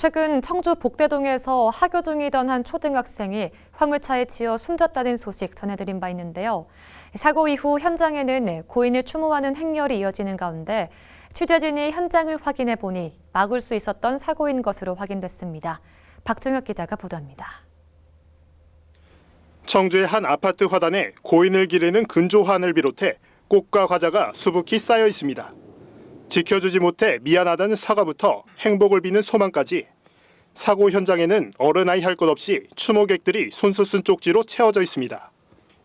최근 청주 복대동에서 하교 중이던 한 초등학생이 화물차에 치여 숨졌다는 소식 전해드린 바 있는데요. 사고 이후 현장에는 고인을 추모하는 행렬이 이어지는 가운데 취재진이 현장을 확인해 보니 막을 수 있었던 사고인 것으로 확인됐습니다. 박종혁 기자가 보도합니다. 청주의 한 아파트 화단에 고인을 기리는 근조환을 비롯해 꽃과 과자가 수북히 쌓여 있습니다. 지켜주지 못해 미안하다는 사과부터 행복을 비는 소망까지 사고 현장에는 어른아이 할 것 없이 추모객들이 손수 쓴 쪽지로 채워져 있습니다.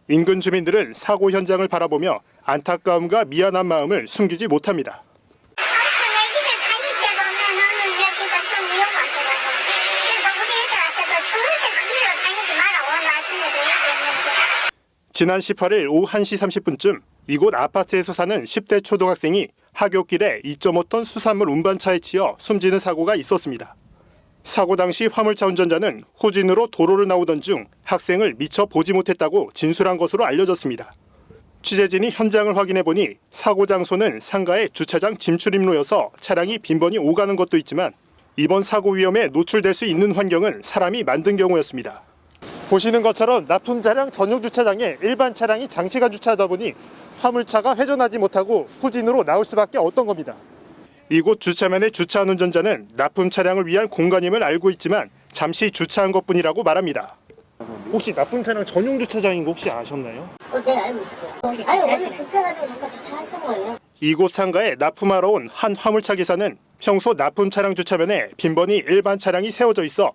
인근 주민들은 사고 현장을 바라보며 안타까움과 미안한 마음을 숨기지 못합니다. 지난 18일 오후 1시 30분쯤 이곳 아파트에서 사는 10대 초등학생이 하굣길에 2.5톤 수산물 운반차에 치여 숨지는 사고가 있었습니다. 사고 당시 화물차 운전자는 후진으로 도로를 나오던 중 학생을 미처 보지 못했다고 진술한 것으로 알려졌습니다. 취재진이 현장을 확인해 보니 사고 장소는 상가의 주차장 진출입로여서 차량이 빈번히 오가는 것도 있지만 이번 사고 위험에 노출될 수 있는 환경은 사람이 만든 경우였습니다. 보시는 것처럼 납품 차량 전용 주차장에 일반 차량이 장시간 주차하다 보니 화물차가 회전하지 못하고 후진으로 나올 수밖에 없던 겁니다. 이곳 주차면에 주차한 운전자는 납품 차량을 위한 공간임을 알고 있지만 잠시 주차한 것뿐이라고 말합니다. 혹시 납품 차량 전용 주차장인 거 혹시 아셨나요? 네, 알고 있어요. 아니, 어제 급해가지고 잠깐 주차했던 거예요. 이곳 상가에 납품하러 온 한 화물차 기사는 평소 납품 차량 주차면에 빈번히 일반 차량이 세워져 있어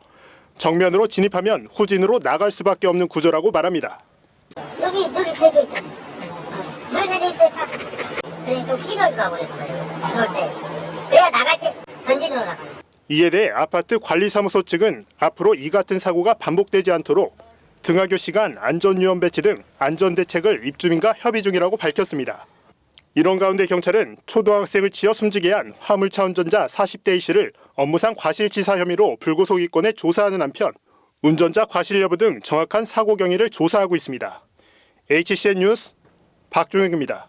정면으로 진입하면 후진으로 나갈 수밖에 없는 구조라고 말합니다. 여기 물이 대져 있잖아요. 물 대져 있어요, 차. 그러니까 후진으로 가버리는 거예요. 그럴 때. 내가 나갈 때 전진으로 나가요. 이에 대해 아파트 관리사무소 측은 앞으로 이 같은 사고가 반복되지 않도록 등하교 시간 안전유언 배치 등 안전대책을 입주민과 협의 중이라고 밝혔습니다. 이런 가운데 경찰은 초등학생을 치어 숨지게 한 화물차 운전자 40대 A씨를 업무상 과실치사 혐의로 불구속 입건해 조사하는 한편 운전자 과실 여부 등 정확한 사고 경위를 조사하고 있습니다. HCN 뉴스 박종혁입니다.